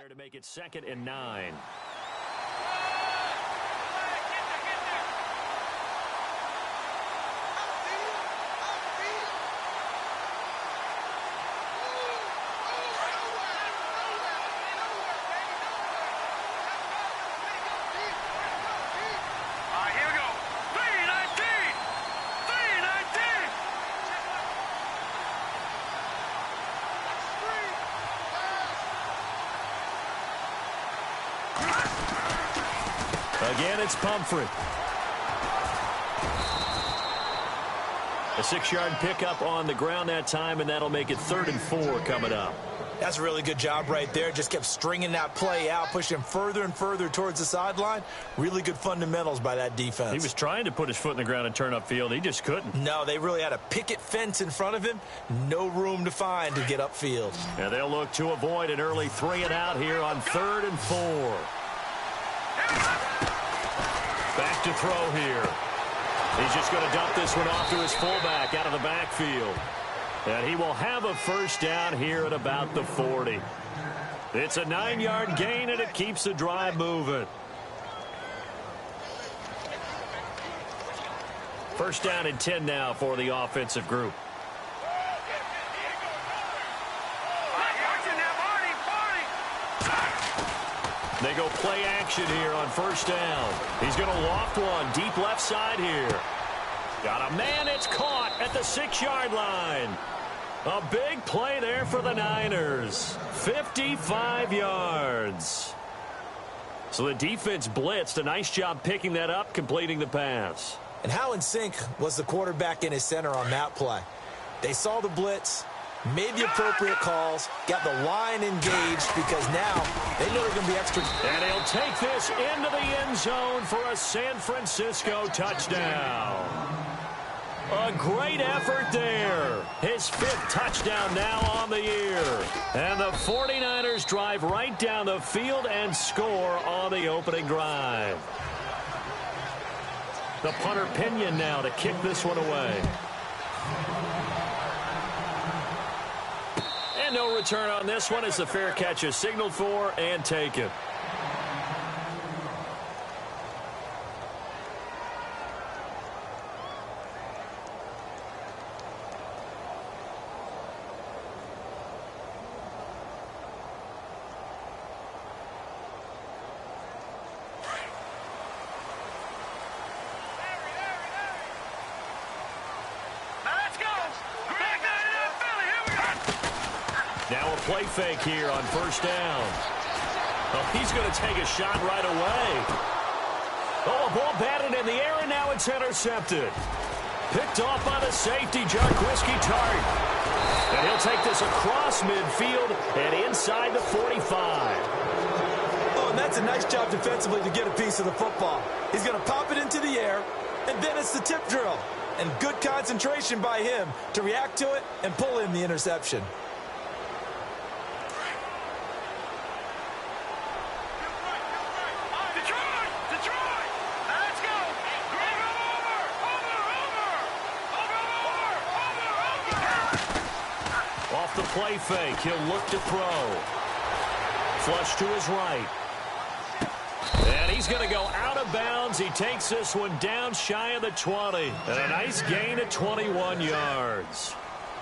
there to make it 2nd and 9. Again, it's Pumphrey. A 6-yard pickup on the ground that time, and that'll make it 3rd and 4 coming up. That's a really good job right there. Just kept stringing that play out, pushing him further and further towards the sideline. Really good fundamentals by that defense. He was trying to put his foot in the ground and turn upfield. He just couldn't. No, they really had a picket fence in front of him. No room to find to get upfield. And they'll look to avoid an early 3-and-out here on 3rd and 4. Back to throw here. He's just going to dump this one off to his fullback out of the backfield. And he will have a 1st down here at about the 40. It's a 9-yard gain, and it keeps the drive moving. 1st down and 10 now for the offensive group. They go play action here on 1st down. He's going to loft one deep left side here. Got a man, it's caught at the 6-yard line. A big play there for the Niners. 55 yards. So the defense blitzed. A nice job picking that up, completing the pass. And how in sync was the quarterback and his center on that play? They saw the blitz, made the appropriate calls, got the line engaged because now they know they're going to be extra. And he'll take this into the end zone for a San Francisco touchdown. A great effort there. His 5th touchdown now on the year. And the 49ers drive right down the field and score on the opening drive. The punter Pinion now to kick this one away. And no return on this one as the fair catch is signaled for and taken. Now a play fake here on 1st down. Oh, he's going to take a shot right away. Oh, a ball batted in the air, and now it's intercepted. Picked off by the safety, Jarquiski Tart. And he'll take this across midfield and inside the 45. Oh, and that's a nice job defensively to get a piece of the football. He's going to pop it into the air, and then it's the tip drill. And good concentration by him to react to it and pull in the interception. Off the play fake, he'll look to throw. Flush to his right. And he's going to go out of bounds. He takes this one down shy of the 20. And a nice gain of 21 yards.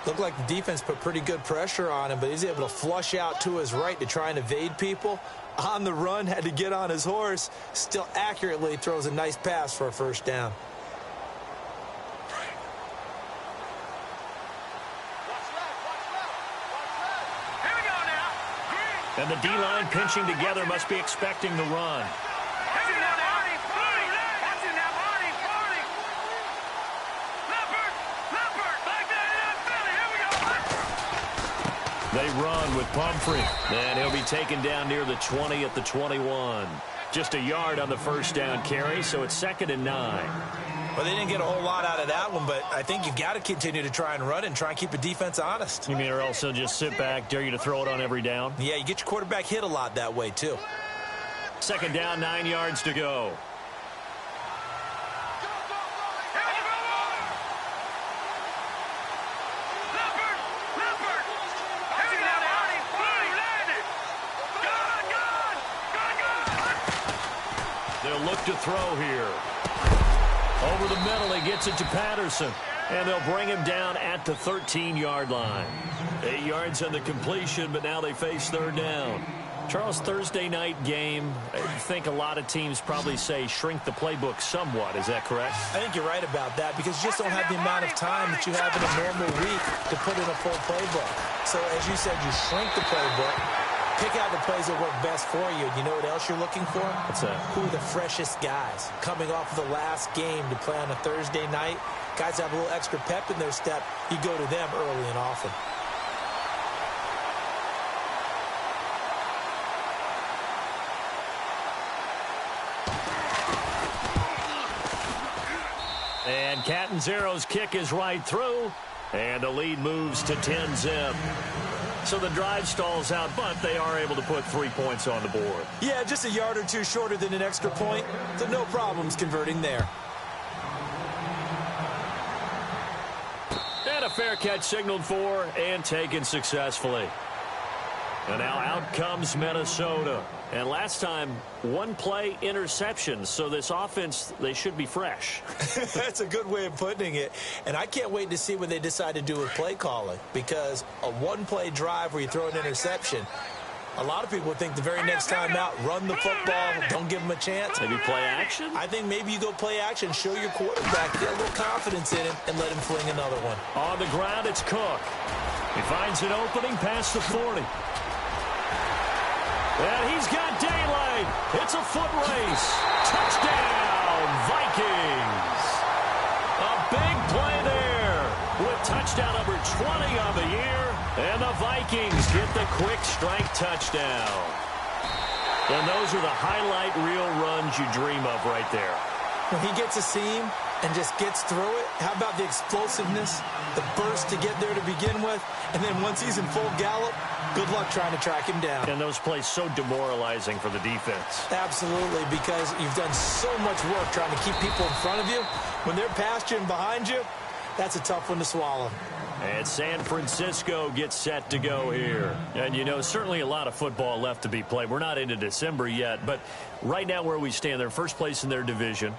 Looked like the defense put pretty good pressure on him, but he's able to flush out to his right to try and evade people. On the run, had to get on his horse. Still accurately throws a nice pass for a 1st down. And the D-line pinching together must be expecting the run. They run with Pumphrey. And he'll be taken down near the 20 at the 21. Just a yard on the 1st down carry, so it's 2nd and 9. Well, they didn't get a whole lot out of that one, but I think you've got to continue to try and run and try and keep the defense honest. You mean or else they'll just sit back, dare you to throw it on every down? Yeah, you get your quarterback hit a lot that way, too. 2nd down, 9 yards to go. They'll look to throw here. Over the middle, he gets it to Patterson. And they'll bring him down at the 13-yard line. 8 yards on the completion, but now they face third down. Charles, Thursday night game, I think a lot of teams probably say shrink the playbook somewhat. Is that correct? I think you're right about that because you just don't have the amount of time that you have in a normal week to put in a full playbook. So, as you said, you shrink the playbook, pick out the plays that work best for you. You know what else you're looking for? What's that? Who are the freshest guys coming off of the last game to play on a Thursday night? Guys have a little extra pep in their step. You go to them early and often. And Catanzaro's kick is right through, and the lead moves to 10-zip. So the drive stalls out, but they are able to put 3 points on the board. Yeah, just a yard or two shorter than an extra point, so no problems converting there. And a fair catch signaled for and taken successfully. And now out comes Minnesota. And last time, one play interception. So this offense, they should be fresh. That's a good way of putting it. And I can't wait to see what they decide to do with play calling. Because a one-play drive where you throw an interception, a lot of people would think the very next time out, run the football, don't give them a chance. Maybe play action? I think maybe you go play action, show your quarterback, get a little confidence in him, and let him fling another one. On the ground, it's Cook. He finds an opening past the 40. And he's got daylight. It's a foot race. Touchdown, Vikings. A big play there with touchdown number 20 on the year. And the Vikings get the quick strike touchdown. And those are the highlight reel runs you dream of right there. When he gets a seam and just gets through it, how about the explosiveness, the burst to get there to begin with, and then once he's in full gallop, good luck trying to track him down. And those plays so demoralizing for the defense. Absolutely, because you've done so much work trying to keep people in front of you. When they're past you and behind you, that's a tough one to swallow. And San Francisco gets set to go here. And, you know, certainly a lot of football left to be played. We're not into December yet, but right now where we stand, they're first place in their division.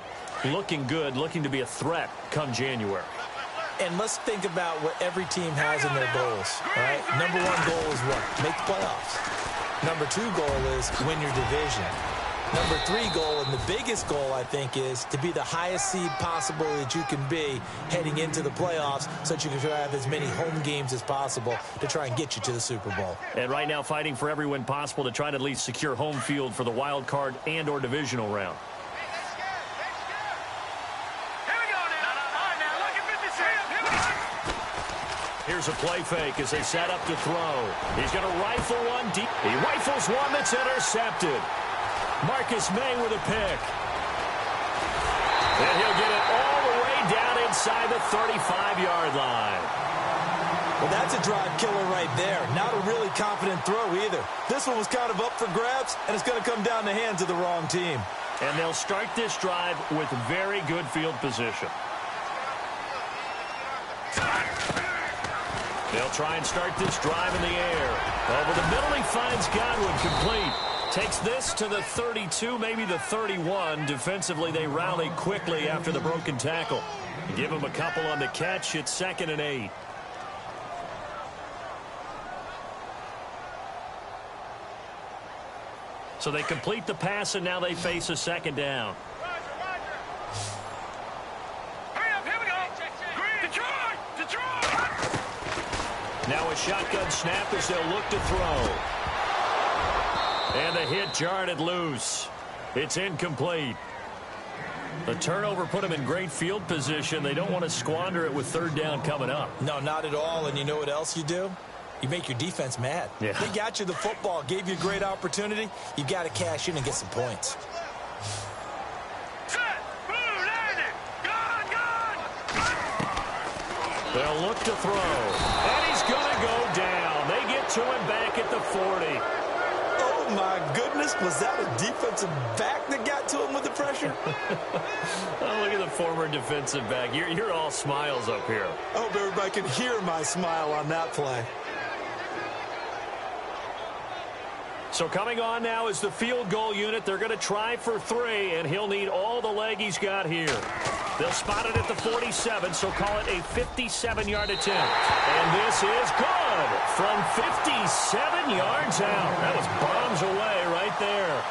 Looking good, looking to be a threat come January. And let's think about what every team has in their goals, all right? Number one goal is what? Make the playoffs. Number two goal is win your division. Number three goal, and the biggest goal, I think, is to be the highest seed possible that you can be heading into the playoffs so that you can try to have as many home games as possible to try and get you to the Super Bowl. And right now fighting for every win possible to try to at least secure home field for the wild card and or divisional round. Here's a play fake as they set up to throw. He's going to rifle one deep. He rifles one that's intercepted. Marcus May with a pick. And he'll get it all the way down inside the 35-yard line. Well, that's a drive killer right there. Not a really confident throw either. This one was kind of up for grabs, and it's going to come down the hands of the wrong team. And they'll start this drive with very good field position. They'll try and start this drive in the air. Over the middle, he finds Godwin complete. Takes this to the 32, maybe the 31. Defensively, they rally quickly after the broken tackle. Give him a couple on the catch. It's 2nd and 8. So they complete the pass, and now they face a second down. Now a shotgun snap as they'll look to throw. And the hit jarred it loose. It's incomplete. The turnover put them in great field position. They don't want to squander it with third down coming up. No, not at all. And you know what else you do? You make your defense mad. Yeah. They got you the football, gave you a great opportunity. You got to cash in and get some points. They'll look to throw. And he's going to go down. They get to him back at the 40. Oh, my goodness. Was that a defensive back that got to him with the pressure? Oh, look at the former defensive back. You're all smiles up here. I hope everybody can hear my smile on that play. So coming on now is the field goal unit. They're going to try for 3, and he'll need all the leg he's got here. They'll spot it at the 47, so call it a 57-yard attempt. And this is good from 57 yards out. That was bombs away right there.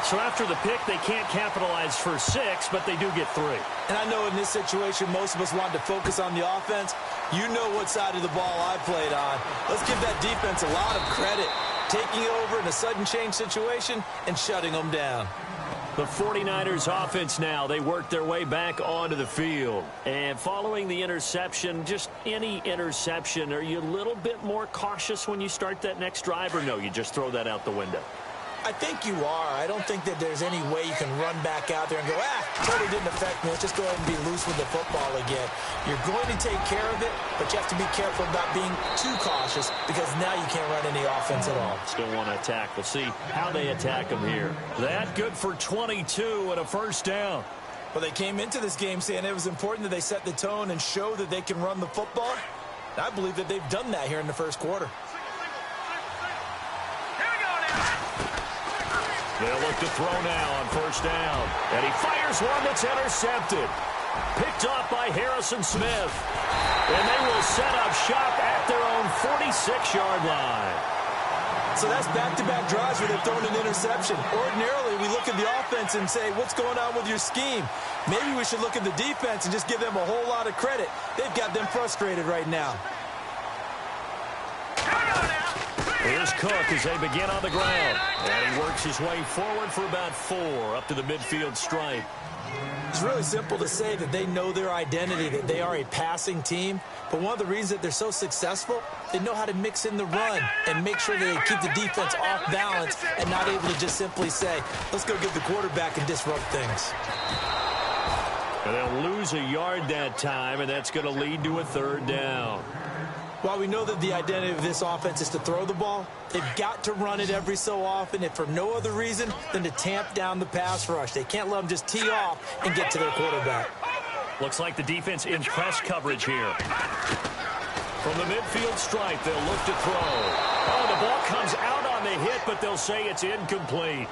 So after the pick, they can't capitalize for 6, but they do get 3. And I know in this situation, most of us wanted to focus on the offense. You know what side of the ball I played on. Let's give that defense a lot of credit, taking over in a sudden change situation and shutting them down. The 49ers offense now, they work their way back onto the field. And following the interception, just any interception, are you a little bit more cautious when you start that next drive, or no, you just throw that out the window? I think you are. I don't think that there's any way you can run back out there and go, totally didn't affect me. Let's just go ahead and be loose with the football again. You're going to take care of it, but you have to be careful about being too cautious because now you can't run any offense at all. Still want to attack. We'll see how they attack them here. That good for 22 and a first down. Well, they came into this game saying it was important that they set the tone and show that they can run the football. I believe that they've done that here in the first quarter. They'll look to throw now on first down. And he fires one that's intercepted. Picked off by Harrison Smith. And they will set up shop at their own 46-yard line. So that's back-to-back drives where they've thrown an interception. Ordinarily, we look at the offense and say, what's going on with your scheme? Maybe we should look at the defense and just give them a whole lot of credit. They've got them frustrated right now. Here's Cook as they begin on the ground. And he works his way forward for about 4 up to the midfield stripe. It's really simple to say that they know their identity, that they are a passing team. But one of the reasons that they're so successful, they know how to mix in the run and make sure that they keep the defense off balance and not able to just simply say, let's go get the quarterback and disrupt things. And they'll lose a yard that time, and that's going to lead to a 3rd down. While we know that the identity of this offense is to throw the ball, they've got to run it every so often, and for no other reason than to tamp down the pass rush. They can't let them just tee off and get to their quarterback. Looks like the defense in press coverage here. From the midfield stripe, they'll look to throw. Oh, the ball comes out on the hit, but they'll say it's incomplete.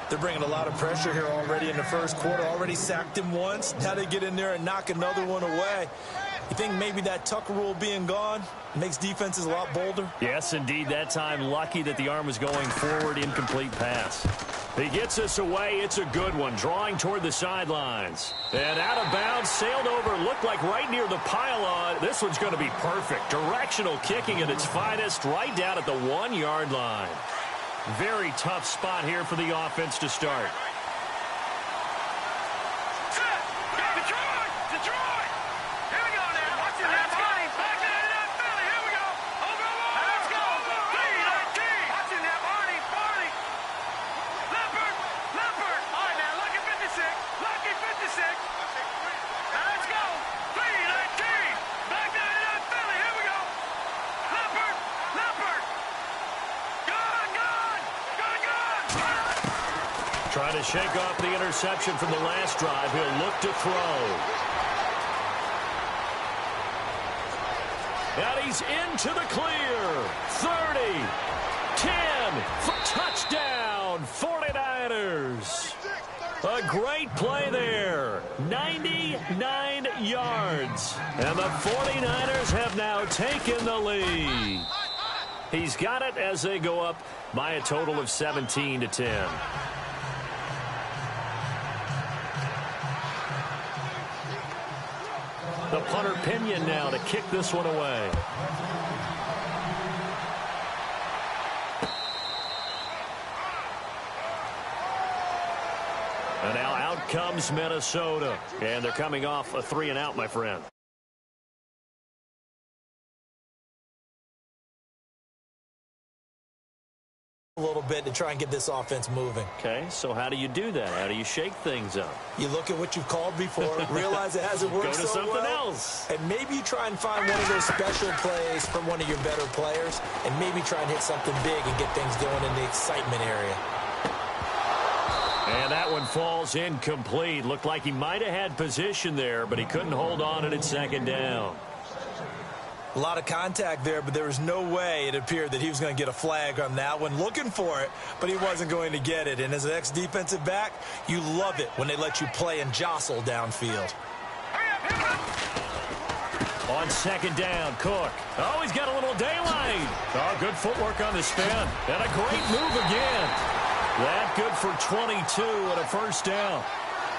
They're bringing a lot of pressure here already in the first quarter. Already sacked him once. Now they get in there and knock another one away. You think maybe that Tucker rule being gone makes defenses a lot bolder? Yes, indeed. That time, lucky that the arm was going forward, incomplete pass. He gets us away. It's a good one, drawing toward the sidelines. And out of bounds, sailed over, looked like right near the pylon. This one's going to be perfect. Directional kicking at its finest, right down at the 1-yard line. Very tough spot here for the offense to start. Trying to shake off the interception from the last drive. He'll look to throw. And he's into the clear. 30, 10, touchdown, 49ers. A great play there. 99 yards. And the 49ers have now taken the lead. He's got it as they go up by a total of 17-10. The punter Pinion now to kick this one away. And now out comes Minnesota. And they're coming off a 3-and-out, my friend. A little bit to try and get this offense moving. Okay, so how do you do that? How do you shake things up? You look at what you've called before, realize it hasn't worked Go to so something well, else. and maybe you try and find one of those special plays from one of your better players, and maybe try and hit something big and get things going in the excitement area. And that one falls incomplete. Looked like he might have had position there, but he couldn't hold on at 2nd down. A lot of contact there, but there was no way it appeared that he was going to get a flag on that one. Looking for it, but he wasn't going to get it. And as an ex-defensive back, you love it when they let you play and jostle downfield. On second down, Cook. Oh, he's got a little daylight. Oh, good footwork on the spin. And a great move again. That good for 22 and a first down.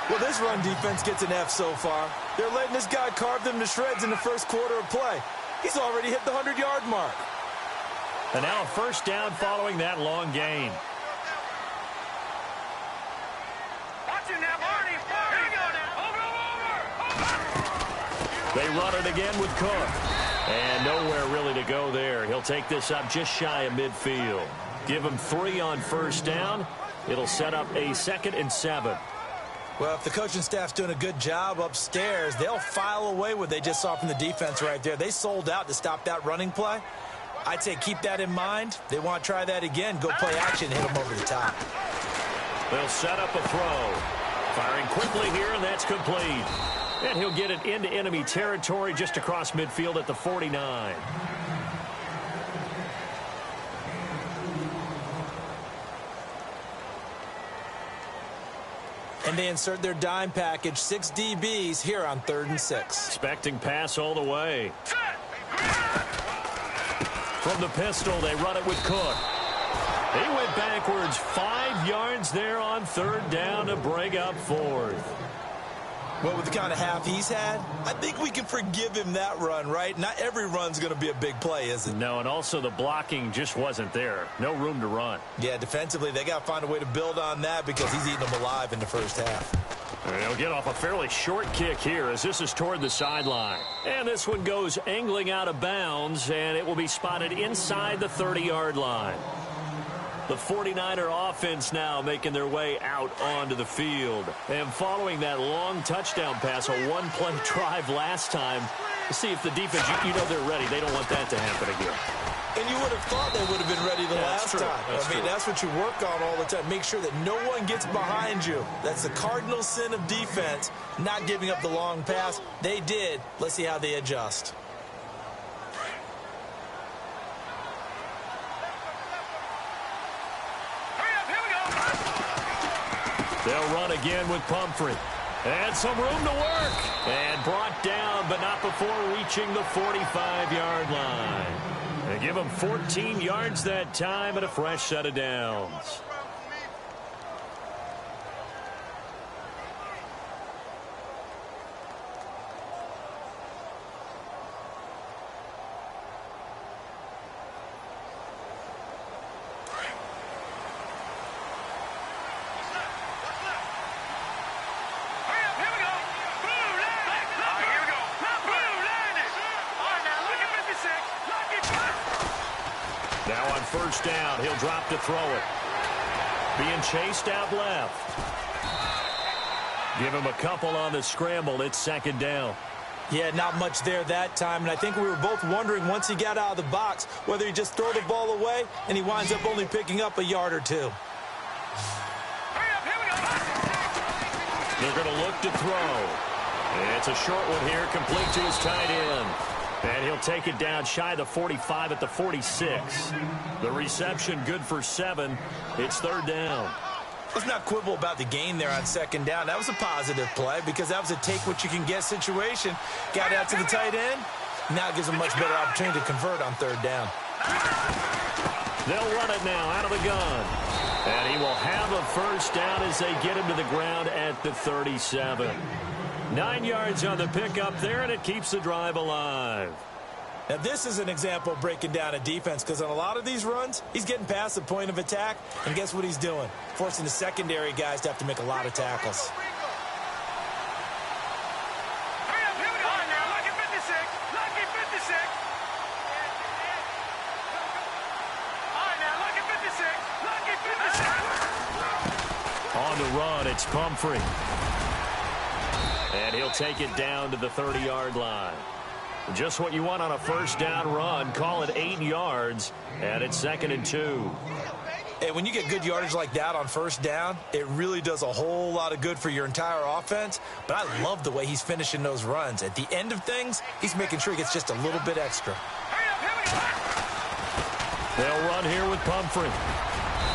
Well, this run defense gets an F so far. They're letting this guy carve them to shreds in the first quarter of play. He's already hit the 100-yard mark. And now a first down following that long gain. Watch it now, Barney. Here we go now. Over. They run it again with Cook. And nowhere really to go there. He'll take this up just shy of midfield. Give him 3 on first down. It'll set up a 2nd and 7. Well, if the coaching staff's doing a good job upstairs, they'll file away what they just saw from the defense right there. They sold out to stop that running play. I'd say keep that in mind. They want to try that again. Go play action and hit them over the top. They'll set up a throw. Firing quickly here, and that's complete. And he'll get it into enemy territory just across midfield at the 49. And they insert their dime package, 6 DBs here on 3rd and 6. Expecting pass all the way. From the pistol, they run it with Cook. He went backwards 5 yards there on 3rd down to bring up 4th. Well, with the kind of half he's had, I think we can forgive him that run, right? Not every run's going to be a big play, is it? No, and also the blocking just wasn't there. No room to run. Yeah, defensively, they got to find a way to build on that because he's eating them alive in the first half. They'll get off a fairly short kick here as this is toward the sideline. And this one goes angling out of bounds, and it will be spotted inside the 30-yard line. The 49er offense now making their way out onto the field. And following that long touchdown pass, a one-play drive last time, to see if the defense, you know they're ready. They don't want that to happen again. And you would have thought they would have been ready the last time. That's what you work on all the time. Make sure that no one gets behind you. That's the cardinal sin of defense, not giving up the long pass. They did. Let's see how they adjust. They'll run again with Pumphrey. And some room to work. And brought down, but not before reaching the 45-yard line. They give him 14 yards that time and a fresh set of downs. First down, he'll drop to throw it. Being chased out left. Give him a couple on the scramble. It's 2nd down. Yeah, not much there that time, and I think we were both wondering once he got out of the box whether he just throw the ball away and he winds up only picking up a yard or 2. They're going to look to throw. It's a short one here, complete to his tight end. And he'll take it down shy of the 45 at the 46. The reception good for 7. It's 3rd down. Let's not quibble about the gain there on 2nd down. That was a positive play because that was a take-what-you-can-get situation. Got out to the tight end. Now it gives him a much better opportunity to convert on 3rd down. They'll run it now out of the gun. And he will have a first down as they get him to the ground at the 37. 9 yards on the pickup there, and it keeps the drive alive. Now, this is an example of breaking down a defense because on a lot of these runs, he's getting past the point of attack, and guess what he's doing? Forcing the secondary guys to have to make a lot of tackles. On the run, it's Pumphrey. And he'll take it down to the 30-yard line. Just what you want on a first down run. Call it 8 yards, and it's 2nd and 2. And when you get good yardage like that on first down, it really does a whole lot of good for your entire offense. But I love the way he's finishing those runs. At the end of things, he's making sure he gets just a little bit extra. They'll run here with Pumphrey.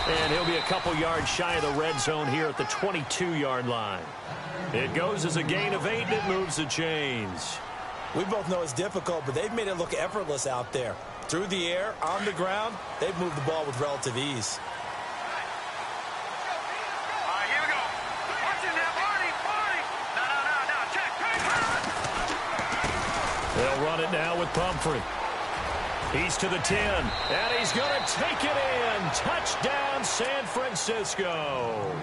And he'll be a couple yards shy of the red zone here at the 22-yard line. It goes as a gain of 8, and it moves the chains. We both know it's difficult, but they've made it look effortless out there. Through the air, on the ground, they've moved the ball with relative ease. All right, here we go. Watch it now, Barney. No, check. They'll run it now with Pumphrey. He's to the 10, and he's going to take it in. Touchdown, San Francisco.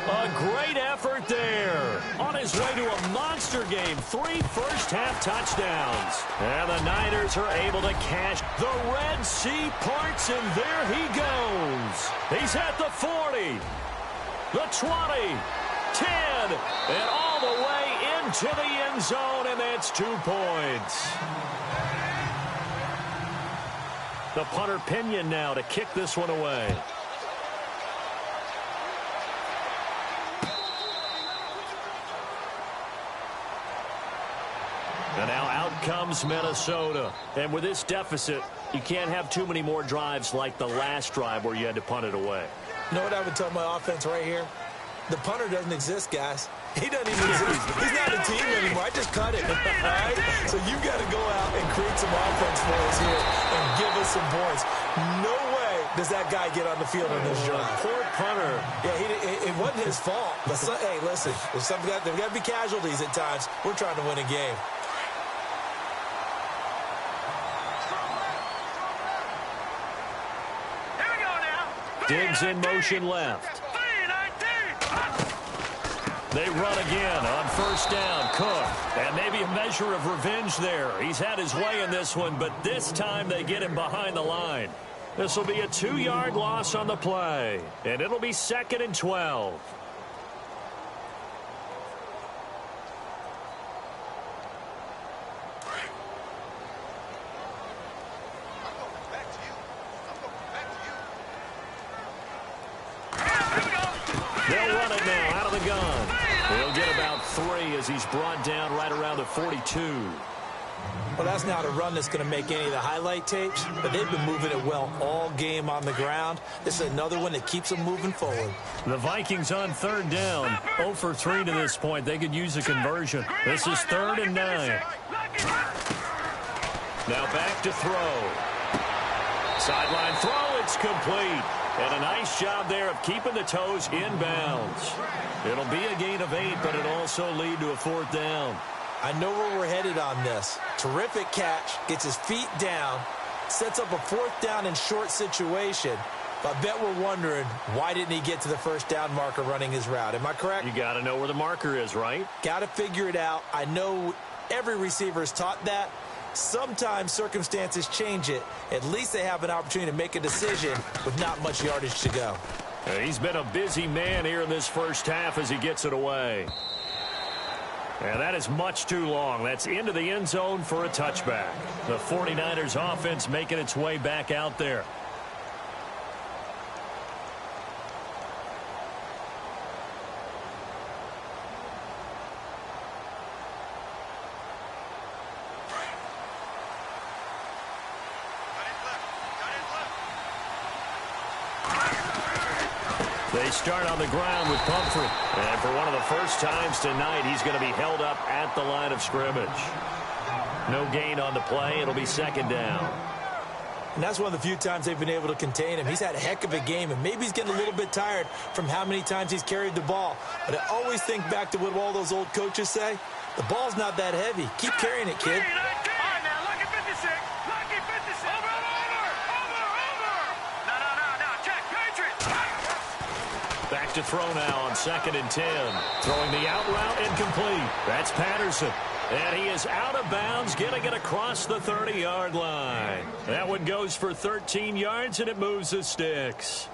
A great effort there. On his way to a monster game, 3 first-half touchdowns. And the Niners are able to cash. The Red Sea parts, and there he goes. He's at the 40, the 20, 10, and all the way into the end zone, and that's 2 points. The punter Pinion now to kick this one away. And now out comes Minnesota. And with this deficit, you can't have too many more drives like the last drive where you had to punt it away. You know what I would tell my offense right here? The punter doesn't exist, guys. He doesn't even exist. He's not a team anymore. I just cut it. All right? So you got to go out and create some offense for us here and give us some points. No way does that guy get on the field on this drive. Poor punter. Yeah, it wasn't his fault. But hey, listen, there's got to be casualties at times. We're trying to win a game. Here we go now. Diggs in motion left. They run again on first down. Cook. And maybe a measure of revenge there. He's had his way in this one, but this time they get him behind the line. This will be a 2-yard loss on the play. And it'll be 2nd and 12. They'll run it now out of the gun. He'll get about 3 as he's brought down right around the 42. Well, that's not a run that's going to make any of the highlight tapes, but they've been moving it well all game on the ground. This is another one that keeps them moving forward. The Vikings on 3rd down. 0 for 3 to this point. They could use a conversion. This is 3rd and 9. Now back to throw. Sideline throw. It's complete. And a nice job there of keeping the toes inbounds. It'll be a gain of 8, but it'll also lead to a 4th down. I know where we're headed on this. Terrific catch, gets his feet down, sets up a 4th down and short situation. But I bet we're wondering, why didn't he get to the first down marker running his route? Am I correct? You got to know where the marker is, right? Got to figure it out. I know every receiver is taught that. Sometimes circumstances change it. At least they have an opportunity to make a decision with not much yardage to go. He's been a busy man here in this first half as he gets it away. And that is much too long. That's into the end zone for a touchback. The 49ers offense making its way back out there. They start on the ground with Pumphrey. And for one of the first times tonight, he's going to be held up at the line of scrimmage. No gain on the play. It'll be 2nd down. And that's one of the few times they've been able to contain him. He's had a heck of a game, and maybe he's getting a little bit tired from how many times he's carried the ball. But I always think back to what all those old coaches say. The ball's not that heavy. Keep carrying it, kid. Back to throw now on 2nd and 10. Throwing the out route incomplete. That's Patterson. And he is out of bounds, getting it across the 30-yard line. That one goes for 13 yards, and it moves the sticks.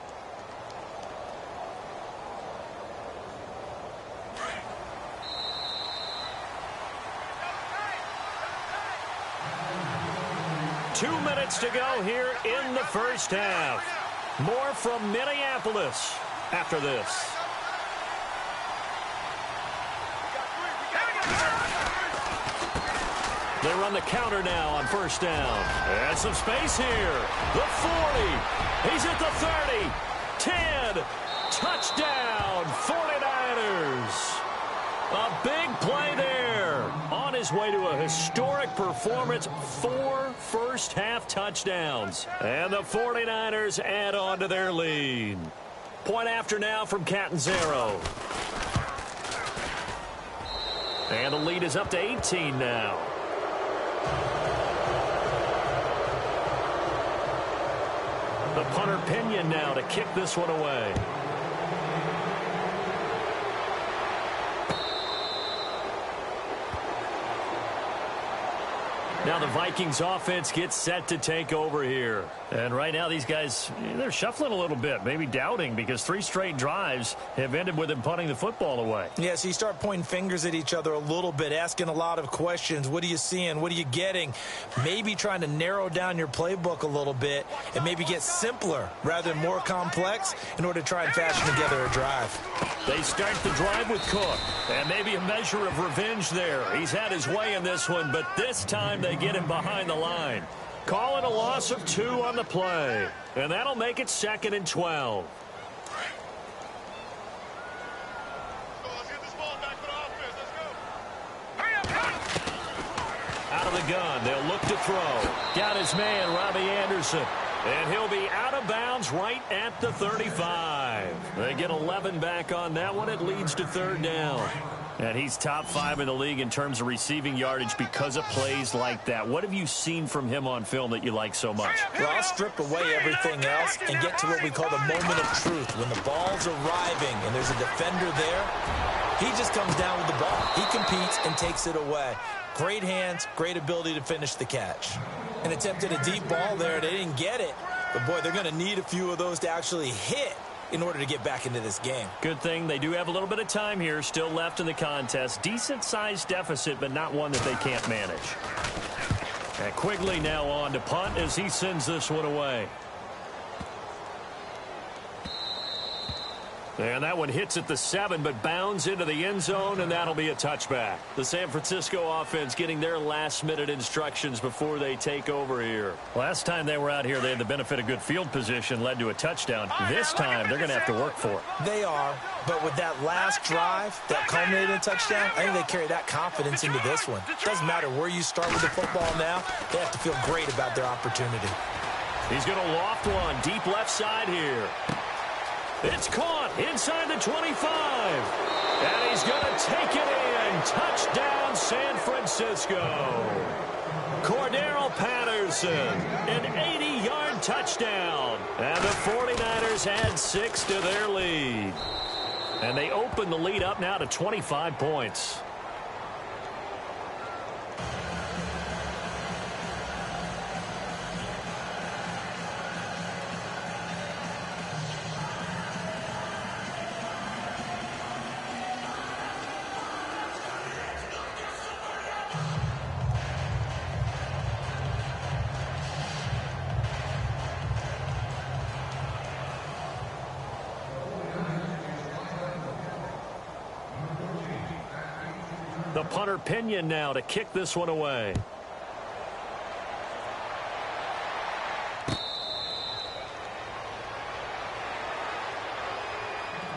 Two minutes to go here in the first half. More from Minneapolis after this. They run the counter now on first down. And some space here. The 40. He's at the 30. 10. Touchdown, 49ers. A big play there. On his way to a historic performance, 4 first-half touchdowns. And the 49ers add on to their lead. Point after now from Catanzaro. And the lead is up to 18 now. The punter Pinion now to kick this one away. Now the Vikings offense gets set to take over here. And right now these guys, they're shuffling a little bit, maybe doubting, because 3 straight drives have ended with them punting the football away. Yeah, so you start pointing fingers at each other a little bit, asking a lot of questions. What are you seeing? What are you getting? Maybe trying to narrow down your playbook a little bit and maybe get simpler rather than more complex in order to try and fashion together a drive. They start the drive with Cook, and maybe a measure of revenge there. He's had his way in this one, but this time they get him behind the line. Call it a loss of 2 on the play, and that'll make it 2nd and 12. Out of the gun, they'll look to throw. Got his man, Robbie Anderson. And he'll be out of bounds right at the 35. They get 11 back on that one. It leads to 3rd down. And he's top 5 in the league in terms of receiving yardage because of plays like that. What have you seen from him on film that you like so much? Well, I'll strip away everything else and get to what we call the moment of truth. When the ball's arriving and there's a defender there, he just comes down with the ball. He competes and takes it away. Great hands, great ability to finish the catch. And attempted a deep ball there. They didn't get it. But, boy, they're going to need a few of those to actually hit in order to get back into this game. Good thing they do have a little bit of time here still left in the contest. Decent-sized deficit, but not one that they can't manage. And Quigley now on to punt as he sends this one away. And that one hits at the 7, but bounds into the end zone, and that'll be a touchback. The San Francisco offense getting their last-minute instructions before they take over here. Last time they were out here, they had the benefit of good field position, led to a touchdown. This time, they're going to have to work for it. They are, but with that last drive that culminated in a touchdown, I think they carry that confidence into this one. Doesn't matter where you start with the football now, they have to feel great about their opportunity. He's going to loft one deep left side here. It's caught inside the 25. And he's going to take it in. Touchdown, San Francisco. Cordero Patterson, an 80-yard touchdown. And the 49ers add 6 to their lead. And they open the lead up now to 25 points. The punter Pinion now to kick this one away.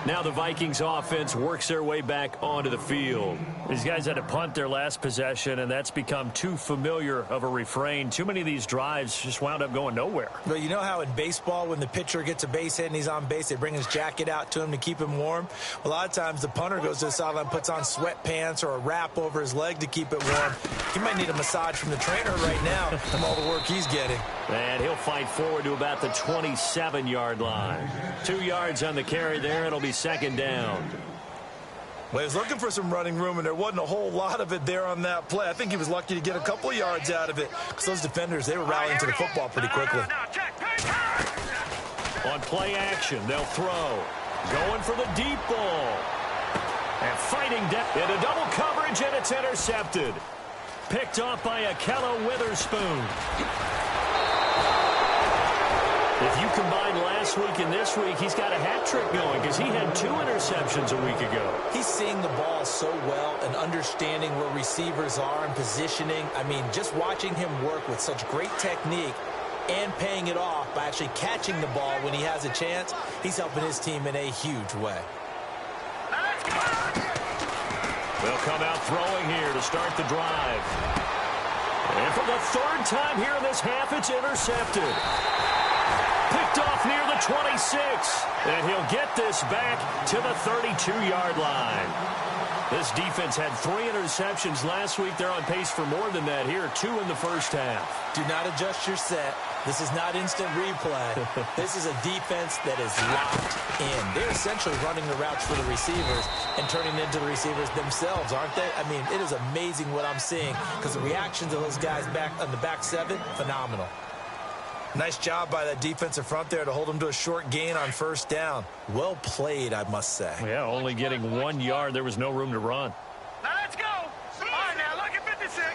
Now the Vikings offense works their way back onto the field. These guys had to punt their last possession, and that's become too familiar of a refrain. Too many of these drives just wound up going nowhere. But you know how in baseball, when the pitcher gets a base hit and he's on base, they bring his jacket out to him to keep him warm? A lot of times the punter goes to the sideline, puts on sweatpants or a wrap over his leg to keep it warm. He might need a massage from the trainer right now from all the work he's getting. And he'll fight forward to about the 27-yard line. 2 yards on the carry there. It'll be 2nd down. Well, he was looking for some running room, and there wasn't a whole lot of it there on that play. I think he was lucky to get a couple of yards out of it because those defenders, they were rallying to the football pretty quickly. On play action, they'll throw. Going for the deep ball. And fighting down into double coverage, and it's intercepted. Picked off by Akello Witherspoon. If you combine last last week and this week, he's got a hat trick going because he had 2 interceptions a week ago. He's seeing the ball so well and understanding where receivers are and positioning. I mean, just watching him work with such great technique and paying it off by actually catching the ball when he has a chance, he's helping his team in a huge way. They'll come out throwing here to start the drive. And for the 3rd time here in this half, it's intercepted. Picked off near the 26. And he'll get this back to the 32-yard line. This defense had 3 interceptions last week. They're on pace for more than that here. 2 in the first half. Do not adjust your set. This is not instant replay. This is a defense that is locked in. They're essentially running the routes for the receivers and turning it into the receivers themselves, aren't they? I mean, it is amazing what I'm seeing because the reactions of those guys back on the back 7, phenomenal. Nice job by that defensive front there to hold them to a short gain on 1st down. Well played, I must say. Yeah, only getting 1 yard. There was no room to run. Now let's go. All right, now look at 56.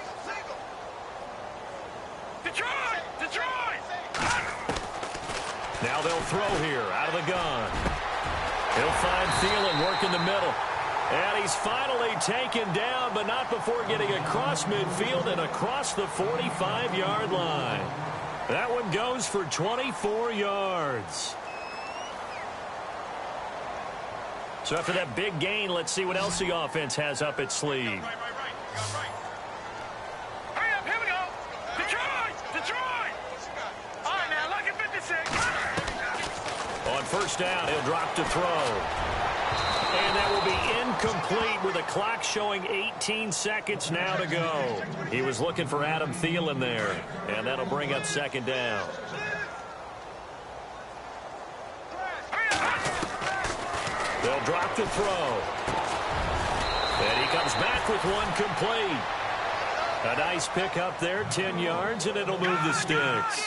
Detroit! Now they'll throw here out of the gun. He'll find Thielen working the middle. And he's finally taken down, but not before getting across midfield and across the 45-yard line. That one goes for 24 yards. So after that big gain, let's see what else the offense has up its sleeve. Hurry up, here we go. Detroit! All right, now look at 56. On 1st down, he'll drop to throw. And that will be incomplete with the clock showing 18 seconds now to go. He was looking for Adam Thielen there. And that'll bring up 2nd down. They'll drop to throw. And he comes back with one complete. A nice pickup there, 10 yards, and it'll move the sticks.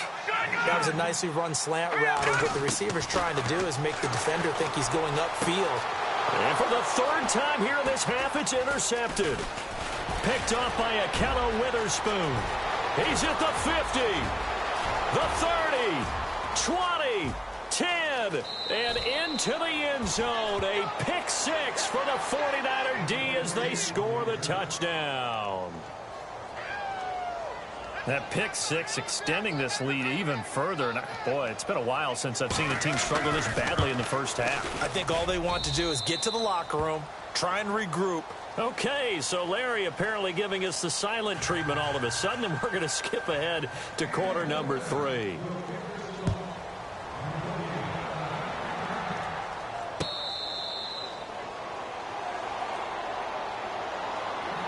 That was a nicely run slant route, and what the receiver's trying to do is make the defender think he's going upfield. And for the 3rd time here in this half, it's intercepted. Picked off by Akello Witherspoon. He's at the 50, the 30, 20, 10, and into the end zone. A pick 6 for the 49er D as they score the touchdown. That pick 6 extending this lead even further. And boy, it's been a while since I've seen a team struggle this badly in the first half. I think all they want to do is get to the locker room, try and regroup. Okay, so Larry apparently giving us the silent treatment all of a sudden, and we're going to skip ahead to quarter number 3.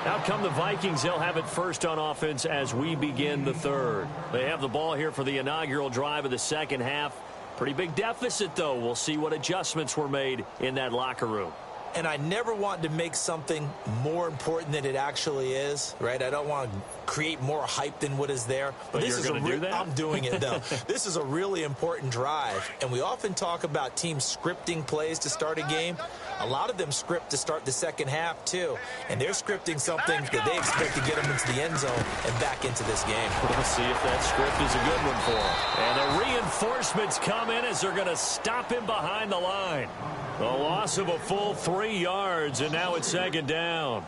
Out come the Vikings. They'll have it first on offense as we begin the 3rd. They have the ball here for the inaugural drive of the 2nd half. Pretty big deficit, though. We'll see what adjustments were made in that locker room. And I never want to make something more important than it actually is, right? I don't want to create more hype than what is there. But this is going to do that? I'm doing it, though. This is a really important drive. And we often talk about teams scripting plays to start a game. A lot of them script to start the 2nd half, too. And they're scripting something that they expect to get them into the end zone and back into this game. We'll see if that script is a good one for them. And the reinforcements come in as they're going to stop him behind the line. The loss of a full 3 yards, and now it's 2nd down.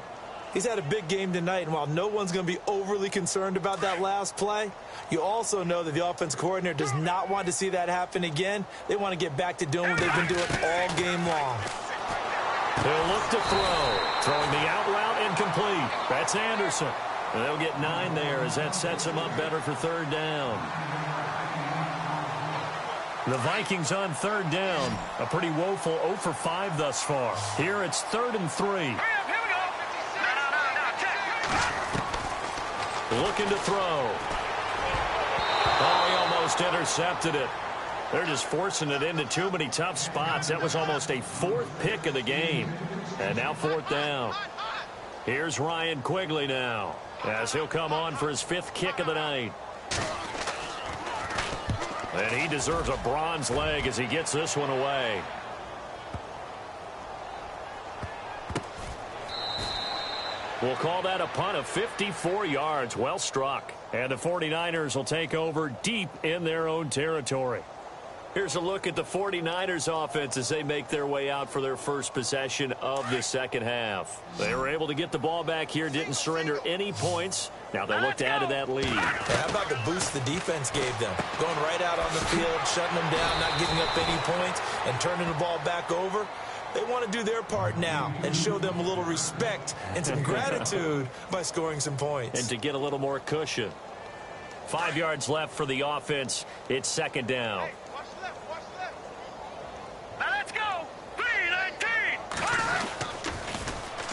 He's had a big game tonight, and while no one's going to be overly concerned about that last play, you also know that the offense coordinator does not want to see that happen again. They want to get back to doing what they've been doing all game long. They'll look to throw. Throwing the out route incomplete. That's Anderson. And they'll get 9 there as that sets them up better for 3rd down. The Vikings on 3rd down. A pretty woeful 0 for 5 thus far. Here it's 3rd and 3. Hurry up, here we go. No, Looking to throw. Oh, he almost intercepted it. They're just forcing it into too many tough spots. That was almost a 4th pick of the game. And now 4th down. Here's Ryan Quigley now as he'll come on for his 5th kick of the night. And he deserves a bronze leg as he gets this one away. We'll call that a punt of 54 yards. Well struck. And the 49ers will take over deep in their own territory. Here's a look at the 49ers offense as they make their way out for their first possession of the second half. They were able to get the ball back here, didn't surrender any points. Now they look to add to that lead. How about the boost the defense gave them? Going right out on the field, shutting them down, not giving up any points, and turning the ball back over. They want to do their part now and show them a little respect and some gratitude by scoring some points. And to get a little more cushion. 5 yards left for the offense. It's second down. Hey, watch the left, watch the left. Now let's go.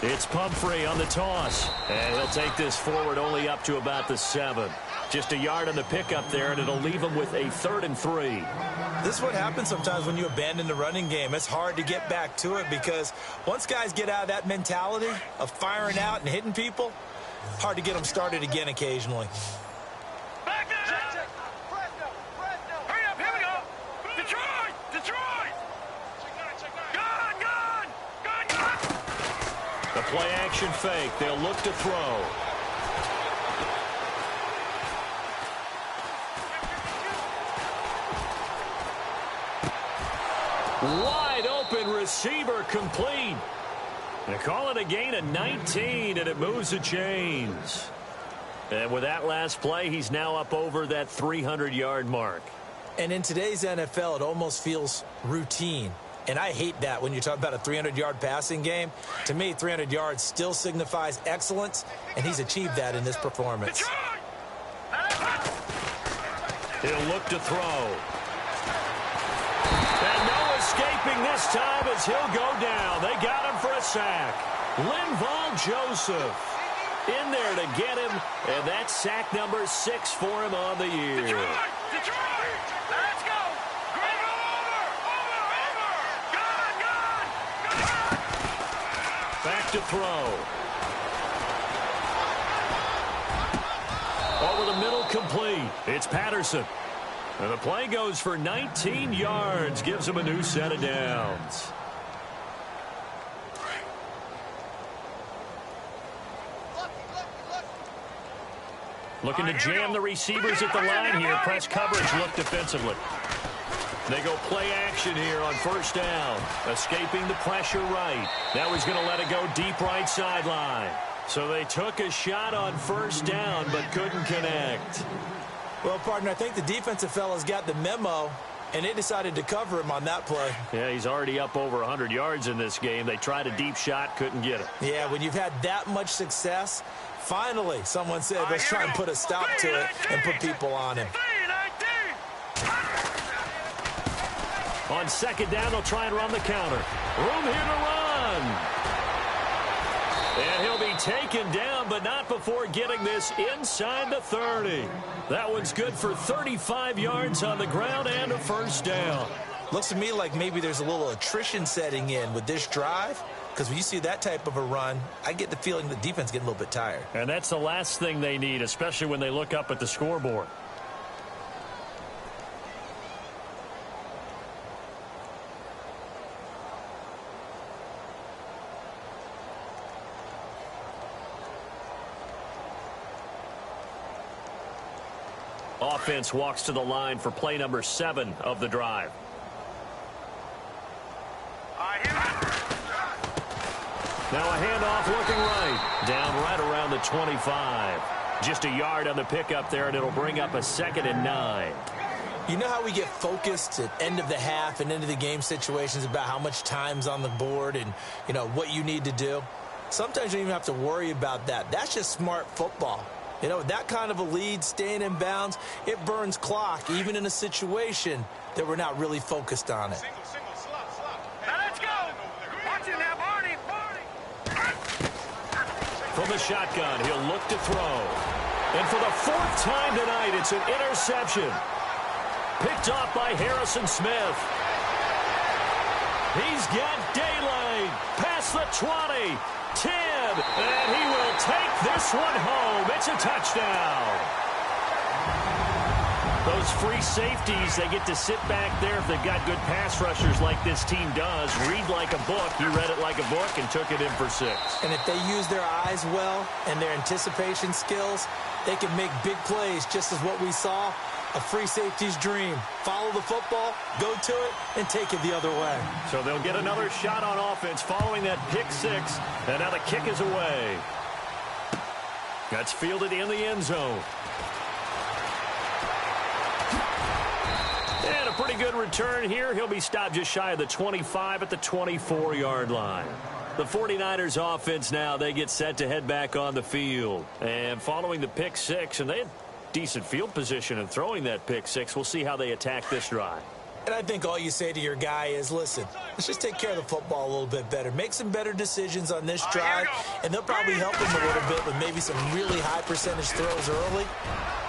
3-19. It's Pumphrey on the toss. And he'll take this forward only up to about the 7. Just a yard on the pickup there, and it'll leave him with a 3rd and 3. This is what happens sometimes when you abandon the running game. It's hard to get back to it because once guys get out of that mentality of firing out and hitting people, hard to get them started again occasionally. Back that up. Hurry up, here we go. Detroit, Detroit. Gun. The play action fake. They'll look to throw. Wide open receiver complete. They call it a gain of 19, and it moves the chains. And with that last play, he's now up over that 300-yard mark. And in today's NFL, it almost feels routine. And I hate that when you talk about a 300-yard passing game. To me, 300 yards still signifies excellence, and he's achieved that in this performance. He'll look to throw. And no escaping this time as he'll go down. They got him for a sack. Linval Joseph in there to get him, and that's sack number 6 for him on the year. Detroit! Let's go! Green over! Gun! Back to throw. Over the middle, complete. It's Patterson. And the play goes for 19 yards, gives him a new set of downs. Looking to jam the receivers at the line here. Press coverage, look defensively. They go play action here on first down. Escaping the pressure right. Now he's going to let it go deep right sideline. So they took a shot on first down but couldn't connect. Well, partner, I think the defensive fellas got the memo, and they decided to cover him on that play. Yeah, he's already up over 100 yards in this game. They tried a deep shot, couldn't get it. Yeah, when you've had that much success, finally someone said, let's try and put a stop to it and put people on him. On second down, they'll try and run the counter. Room here to run. And he'll be taken down, but not before getting this inside the 30. That one's good for 35 yards on the ground and a first down. Looks to me like maybe there's a little attrition setting in with this drive, because when you see that type of a run, I get the feeling the defense getting a little bit tired. And that's the last thing they need, especially when they look up at the scoreboard. Offense walks to the line for play number 7 of the drive. Now a handoff looking right. Down right around the 25. Just a yard on the pickup there, and it'll bring up a 2nd and 9. You know how we get focused at end of the half and into the game situations about how much time's on the board and, you know, what you need to do? Sometimes you don't even have to worry about that. That's just smart football. You know, that kind of a lead, staying in bounds, it burns clock, even in a situation that we're not really focused on it. Now let's go! Watch it now, Barney! From the shotgun, he'll look to throw. And for the 4th time tonight, it's an interception. Picked off by Harrison Smith. He's got daylight. Past the 20. 10, and he will take this one home. It's a touchdown. Those those free safeties, they get to sit back there if they've got good pass rushers like this team does. Read like a book. He read it like a book and took it in for 6. And if they use their eyes well and their anticipation skills, they can make big plays, just as what we saw. A free safety's dream. Follow the football, go to it, and take it the other way. So they'll get another shot on offense following that pick 6. And now the kick is away. That's fielded in the end zone. And a pretty good return here. He'll be stopped just shy of the 25 at the 24-yard line. The 49ers offense now, they get set to head back on the field. And following the pick 6, and they had decent field position in throwing that pick 6. We'll see how they attack this drive. And I think all you say to your guy is, listen, let's just take care of the football a little bit better. Make some better decisions on this drive, and they'll probably help him a little bit with maybe some really high percentage throws early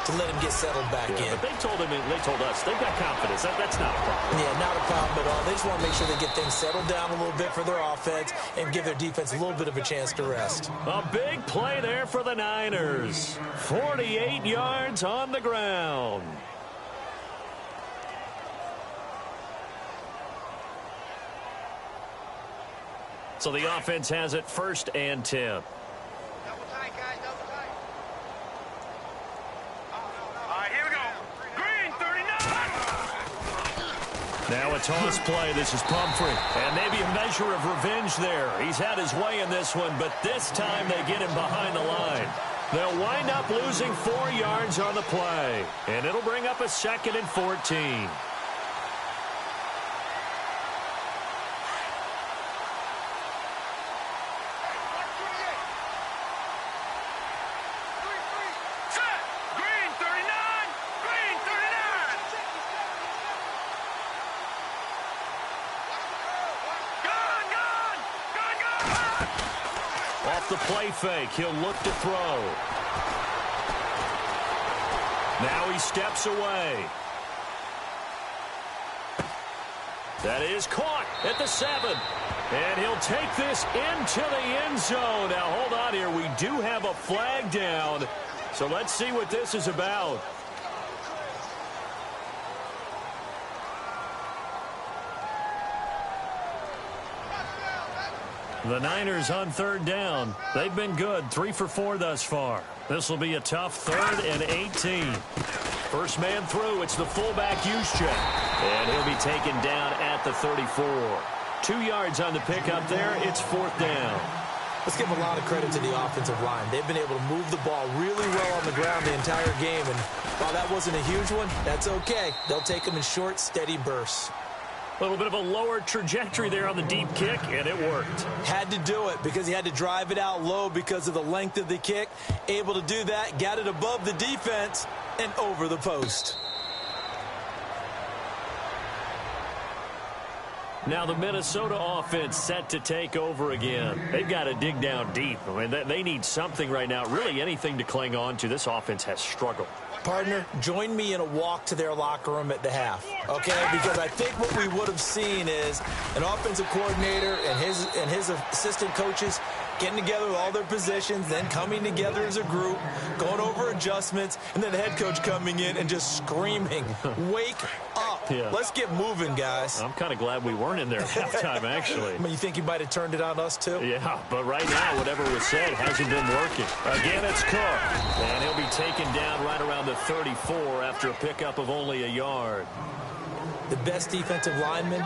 to let him get settled back in. But they told us, they've got confidence. That's not a problem. Yeah, not a problem at all. They just want to make sure they get things settled down a little bit for their offense and give their defense a little bit of a chance to rest. A big play there for the Niners. 48 yards on the ground. So the offense has it 1st and 10. Double tight, guys, double tight. All right, here we go. Green, 39. Now a toss play. This is Pumphrey. And maybe a measure of revenge there. He's had his way in this one, but this time they get him behind the line. They'll wind up losing 4 yards on the play. And it'll bring up a 2nd and 14. Off the play fake, he'll look to throw. Now he steps away. That is caught at the 7. And he'll take this into the end zone. Now hold on here, we do have a flag down. So let's see what this is about. The Niners on 3rd down. They've been good, 3 for 4 thus far. This will be a tough 3rd and 18. First man through, it's the fullback Juszczyk. And he'll be taken down at the 34. 2 yards on the pickup there. It's 4th down. Let's give a lot of credit to the offensive line. They've been able to move the ball really well on the ground the entire game. And while that wasn't a huge one, that's okay. They'll take them in short, steady bursts. A little bit of a lower trajectory there on the deep kick, and it worked. Had to do it because he had to drive it out low because of the length of the kick. Able to do that, got it above the defense and over the post. Now the Minnesota offense set to take over again. They've got to dig down deep. I mean, they need something right now, really anything to cling on to. This offense has struggled. Partner, join me in a walk to their locker room at the half, okay? Because I think what we would have seen is an offensive coordinator and his assistant coaches getting together with all their positions, then coming together as a group, going over adjustments, and then the head coach coming in and just screaming, wake up. Yeah. Let's get moving, guys. I'm kind of glad we weren't in there at halftime, actually. I mean, you think he might have turned it on us, too? Yeah, but right now, whatever was said hasn't been working. Again, it's Cook. And he'll be taken down right around the 34 after a pickup of only a yard. The best defensive linemen,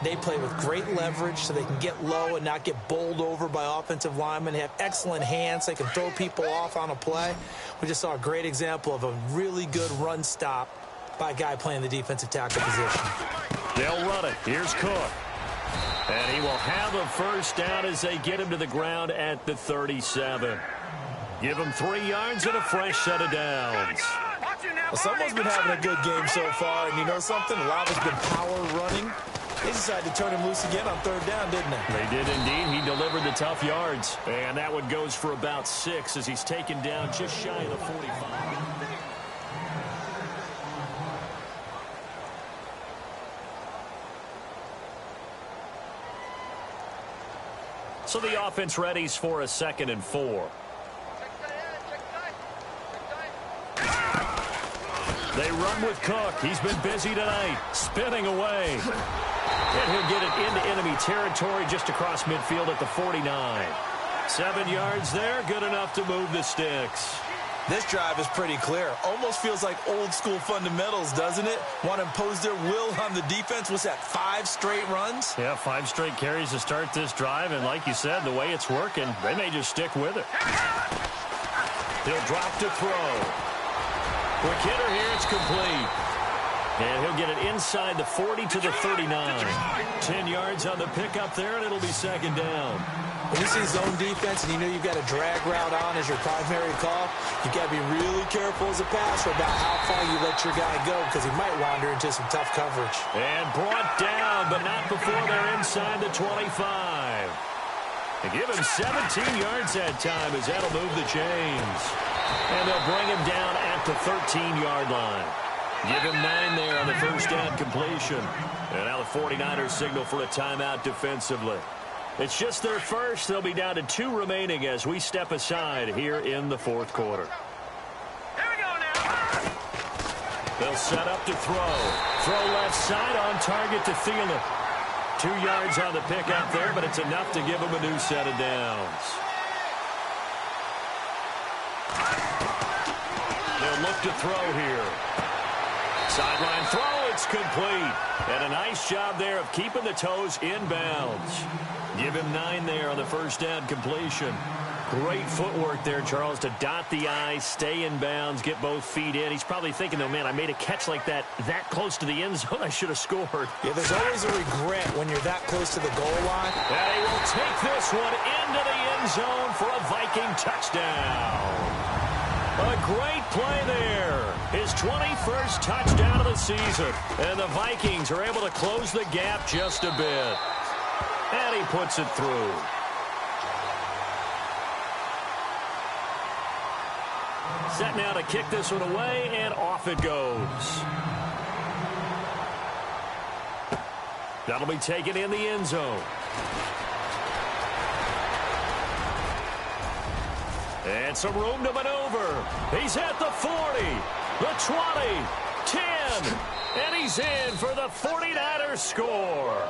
they play with great leverage so they can get low and not get bowled over by offensive linemen. They have excellent hands. They can throw people off on a play. We just saw a great example of a really good run stop by a guy playing the defensive tackle position. They'll run it. Here's Cook. And he will have a first down as they get him to the ground at the 37. Give him 3 yards and a fresh set of downs. Well, someone's been having a good game so far, and you know something? A lot has been power running. They decided to turn him loose again on 3rd down, didn't they? They did indeed. He delivered the tough yards. And that one goes for about 6 as he's taken down just shy of the 45. So the offense readies for a 2nd and 4. They run with Cook. He's been busy tonight, spinning away. And he'll get it into enemy territory just across midfield at the 49. 7 yards there, good enough to move the sticks. This drive is pretty clear. Almost feels like old school fundamentals, doesn't it? Want to impose their will on the defense. What's that, 5 straight runs? Yeah, 5 straight carries to start this drive. And like you said, the way it's working, they may just stick with it. He'll drop to throw. Quick hitter here, it's complete. And he'll get it inside the 40 to the 39. 10 yards on the pickup there, and it'll be second down. When you see zone defense and you know you've got a drag route on as your primary call, you've got to be really careful as a passer about how far you let your guy go because he might wander into some tough coverage. And brought down, but not before they're inside the 25. They give him 17 yards that time as that'll move the chains. And they'll bring him down at the 13-yard line. Give him 9 there on the first down completion. And now the 49ers signal for a timeout defensively. It's just their first. They'll be down to 2 remaining as we step aside here in the fourth quarter. Here we go now. They'll set up to throw. Throw left side on target to Thielen. 2 yards on the pickup there, but it's enough to give him a new set of downs. They'll look to throw here. Sideline throw, it's complete. And a nice job there of keeping the toes inbounds. Give him 9 there on the first down completion. Great footwork there, Charles, to dot the I, stay in bounds, get both feet in. He's probably thinking, oh, man, I made a catch like that close to the end zone. I should have scored. Yeah, there's always a regret when you're that close to the goal line. And he will take this one into the end zone for a Viking touchdown. A great play there. His 21st touchdown of the season. And the Vikings are able to close the gap just a bit. And he puts it through. Set now to kick this one away, and off it goes. That'll be taken in the end zone. And some room to maneuver. He's at the 40, the 20, 10, and he's in for the 49ers score.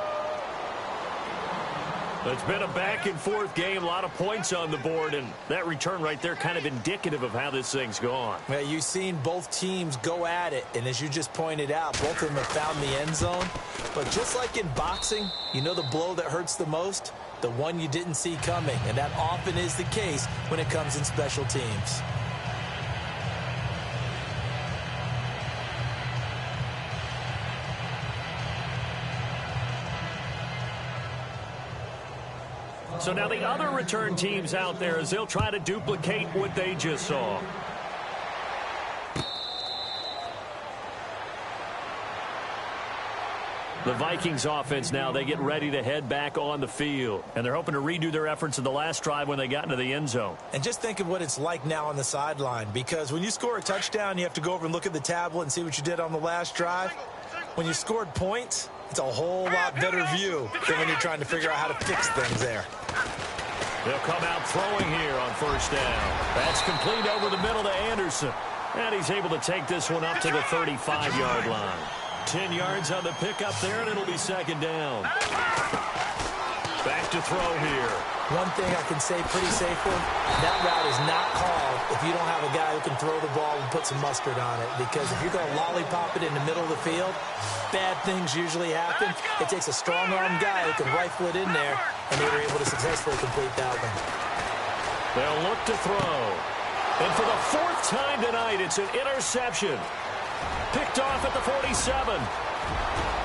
It's been a back-and-forth game, a lot of points on the board, and that return right there kind of indicative of how this thing's gone. Well, you've seen both teams go at it, and as you just pointed out, both of them have found the end zone. But just like in boxing, you know the blow that hurts the most? The one you didn't see coming, and that often is the case when it comes in special teams. So now the other return teams out there as they'll try to duplicate what they just saw. The Vikings offense now, they get ready to head back on the field. And they're hoping to redo their efforts in the last drive when they got into the end zone. And just think of what it's like now on the sideline, because when you score a touchdown, you have to go over and look at the tablet and see what you did on the last drive. When you scored points, it's a whole lot better view than when you're trying to figure out how to fix things there. They'll come out throwing here on first down. That's complete over the middle to Anderson. And he's able to take this one up to the 35-yard line. 10 yards on the pickup there, and it'll be second down. Back to throw here. One thing I can say pretty safely, that route is not called if you don't have a guy who can throw the ball and put some mustard on it. Because if you're going to lollipop it in the middle of the field, bad things usually happen. It takes a strong-arm guy who can rifle it in there, and they were able to successfully complete that one. They'll look to throw. And for the 4th time tonight, it's an interception. Picked off at the 47.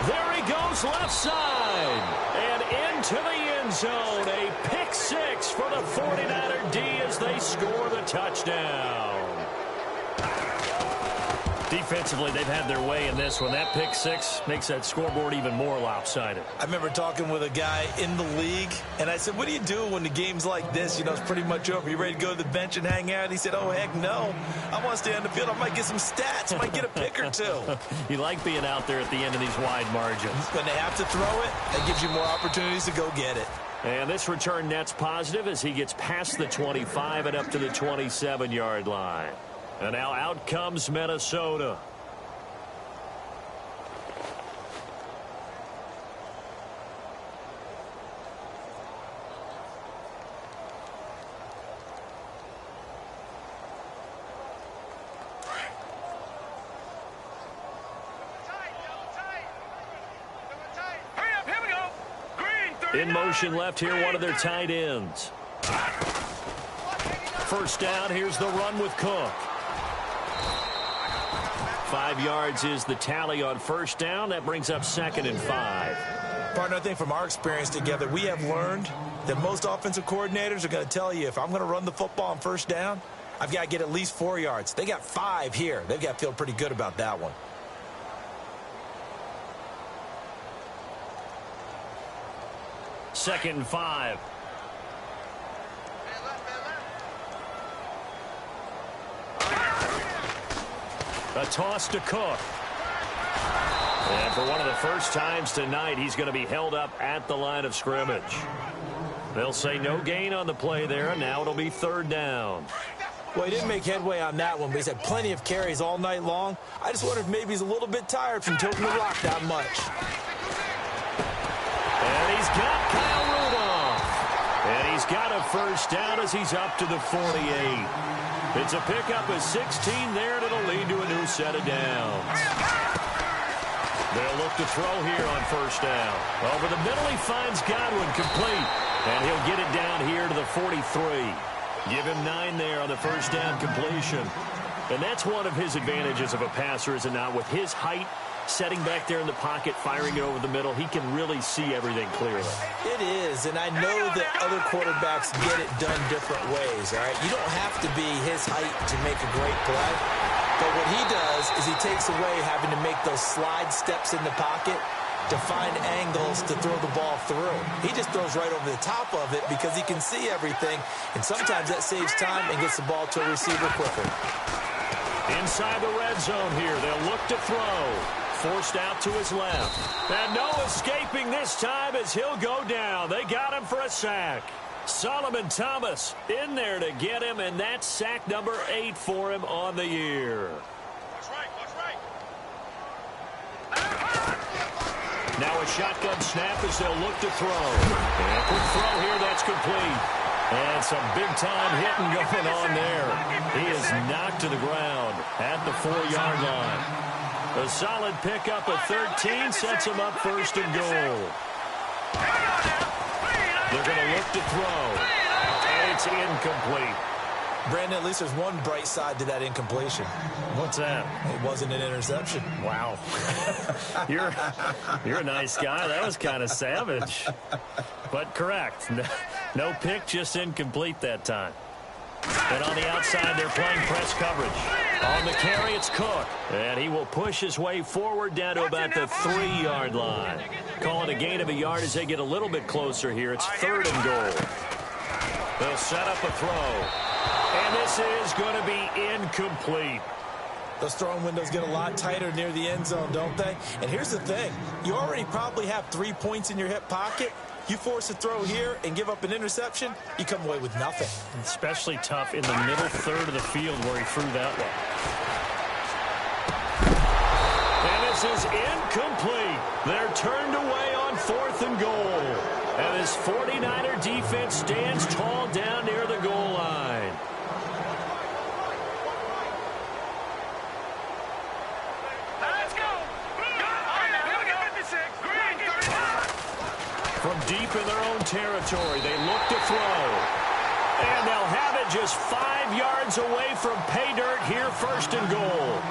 There he goes left side. And into the end zone. A pick 6 for the 49er D as they score the touchdown. Defensively, they've had their way in this one. That pick 6 makes that scoreboard even more lopsided. I remember talking with a guy in the league, and I said, what do you do when the game's like this? You know, it's pretty much over. You ready to go to the bench and hang out? He said, oh, heck no. I want to stay on the field. I might get some stats. I might get a pick or two. You like being out there at the end of these wide margins. When they have to throw it, that gives you more opportunities to go get it. And this return net's positive as he gets past the 25 and up to the 27-yard line. And now out comes Minnesota. In motion left here, one of their tight ends. First down, here's the run with Cook. 5 yards is the tally on first down. That brings up 2nd and 5. Partner, I think from our experience together, we have learned that most offensive coordinators are going to tell you, if I'm going to run the football on first down, I've got to get at least 4 yards. They got 5 here. They've got to feel pretty good about that one. Second and 5. A toss to Cook. And for one of the first times tonight, he's going to be held up at the line of scrimmage. They'll say no gain on the play there. Now it'll be 3rd down. Well, he didn't make headway on that one, but he's had plenty of carries all night long. I just wonder if maybe he's a little bit tired from toting the rock that much. And he's got Kyle Rudolph. And he's got a first down as he's up to the 48. It's a pickup of 16 there, and it'll lead to a new set of downs. They'll look to throw here on first down. Over the middle, he finds Godwin complete. And he'll get it down here to the 43. Give him 9 there on the first down completion. And that's one of his advantages of a passer, is it not? With his height, setting back there in the pocket, firing it over the middle, he can really see everything clearly. It is, and I know that other quarterbacks get it done different ways, all right? You don't have to be his height to make a great play. But what he does is he takes away having to make those slide steps in the pocket to find angles to throw the ball through. He just throws right over the top of it because he can see everything, and sometimes that saves time and gets the ball to a receiver quicker. Inside the red zone here, they'll look to throw. Forced out to his left. And no escaping this time as he'll go down. They got him for a sack. Solomon Thomas in there to get him, and that's sack number 8 for him on the year. Now a shotgun snap as they'll look to throw. And a quick throw here, that's complete. And some big-time hitting going on there. He is knocked to the ground at the 4-yard line. A solid pickup of 13 sets him up 1st and goal. They're going to look to throw. And it's incomplete. Brandon, at least there's one bright side to that incompletion. What's that? It wasn't an interception. Wow. You're a nice guy. That was kind of savage. But correct. No pick, just incomplete that time. And on the outside, they're playing press coverage. On the carry, it's Cook. And he will push his way forward down to about the 3-yard line. Call it a gain of a yard as they get a little bit closer here. It's 3rd and goal. They'll set up a throw. And this is going to be incomplete. Those throwing windows get a lot tighter near the end zone, don't they? And here's the thing. You already probably have 3 points in your hip pocket. You force a throw here and give up an interception, you come away with nothing. Especially tough in the middle third of the field where he threw that one. And this is incomplete. They're turned away on 4th and goal. And this 49er defense stands tall down near the goal line. Let's go. From deep in their own territory, they look to throw. And they'll have it just 5 yards away from pay dirt here, 1st and goal.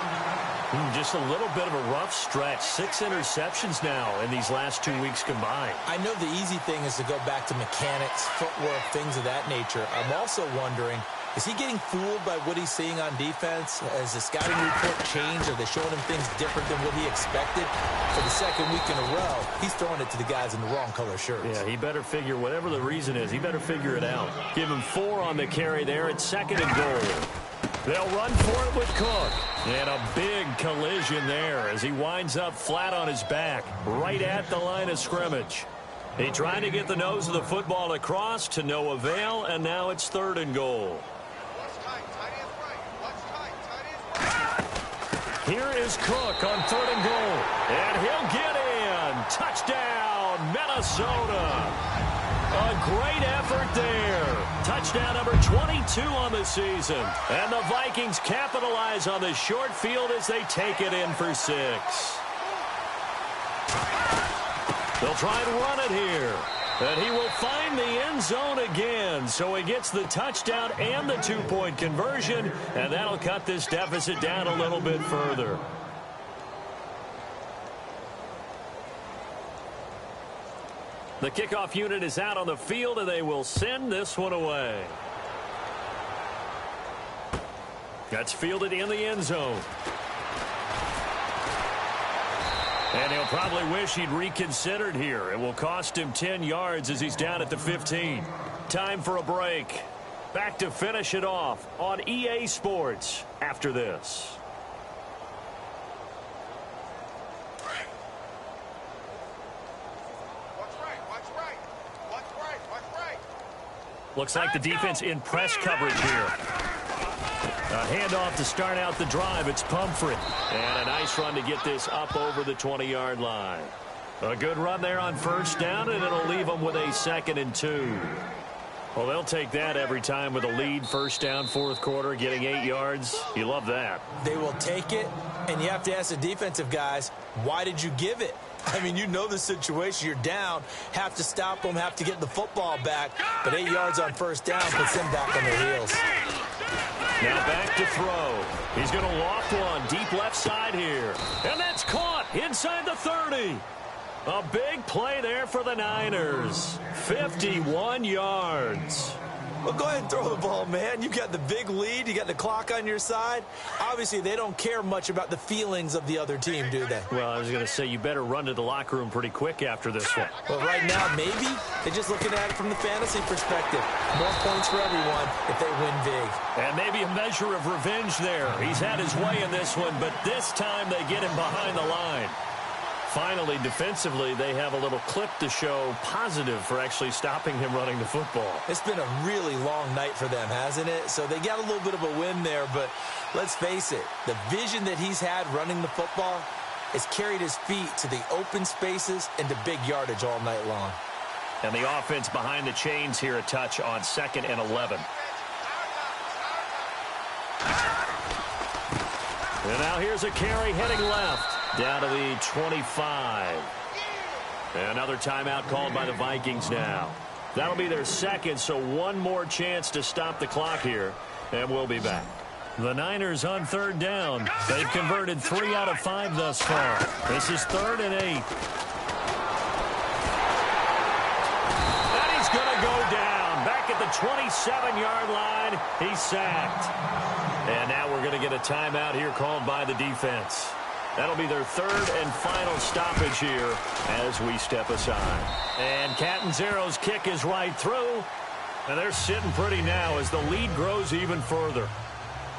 Just a little bit of a rough stretch. 6 interceptions now in these last 2 weeks combined. I know the easy thing is to go back to mechanics, footwork, things of that nature. I'm also wondering, is he getting fooled by what he's seeing on defense? Has the scouting report changed? Are they showing him things different than what he expected? For the 2nd week in a row, he's throwing it to the guys in the wrong color shirts. Yeah, he better figure, whatever the reason is, he better figure it out. Give him 4 on the carry there. It's 2nd and goal. They'll run for it with Cook. And a big collision there as he winds up flat on his back, right at the line of scrimmage. He tried to get the nose of the football across to no avail, and now it's 3rd and goal. Here is Cook on 3rd and goal. And he'll get in. Touchdown, Minnesota. A great effort there. Touchdown number 22 on the season. And the Vikings capitalize on the short field as they take it in for 6. They'll try and run it here. And he will find the end zone again. So he gets the touchdown and the two-point conversion, and that'll cut this deficit down a little bit further. The kickoff unit is out on the field, and they will send this one away. That's fielded in the end zone. And he'll probably wish he'd reconsidered here. It will cost him 10 yards as he's down at the 15. Time for a break. Back to finish it off on EA Sports after this. Looks like the defense in press coverage here. A handoff to start out the drive. It's Pumphrey. And a nice run to get this up over the 20-yard line. A good run there on first down, and it'll leave them with a 2nd and 2. Well, they'll take that every time with a lead. First down, fourth quarter, getting 8 yards. You love that. They will take it, and you have to ask the defensive guys, why did you give it? I mean, you know the situation. You're down, have to stop them, have to get the football back. But 8 yards on first down puts them back on their heels. Now back to throw. He's going to loft one deep left side here. And that's caught inside the 30. A big play there for the Niners. 51 yards. Well, go ahead and throw the ball, man. You got the big lead. You got the clock on your side. Obviously, they don't care much about the feelings of the other team, do they? Well, I was going to say, you better run to the locker room pretty quick after this one. Well, right now, maybe. They're just looking at it from the fantasy perspective. More points for everyone if they win big. And maybe a measure of revenge there. He's had his way in this one, but this time they get him behind the line. Finally, defensively, they have a little clip to show positive for actually stopping him running the football. It's been a really long night for them, hasn't it? So they got a little bit of a win there, but let's face it, the vision that he's had running the football has carried his feet to the open spaces and to big yardage all night long. And the offense behind the chains here a touch on 2nd and 11. And now here's a carry heading left. Down to the 25. Another timeout called by the Vikings now. That'll be their 2nd, so one more chance to stop the clock here, and we'll be back. The Niners on 3rd down. They've converted 3 out of 5 thus far. This is 3rd and 8. And he's going to go down. Back at the 27-yard line, he's sacked. And now we're going to get a timeout here called by the defense. That'll be their 3rd and final stoppage here as we step aside. And Catanzaro's kick is right through. And they're sitting pretty now as the lead grows even further.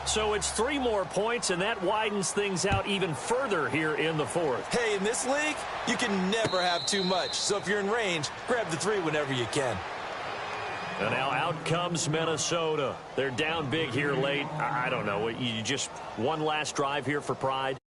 So it's 3 more points, and that widens things out even further here in the 4th. Hey, in this league, you can never have too much. So if you're in range, grab the 3 whenever you can. And now out comes Minnesota. They're down big here late. I don't know. You just one last drive here for pride.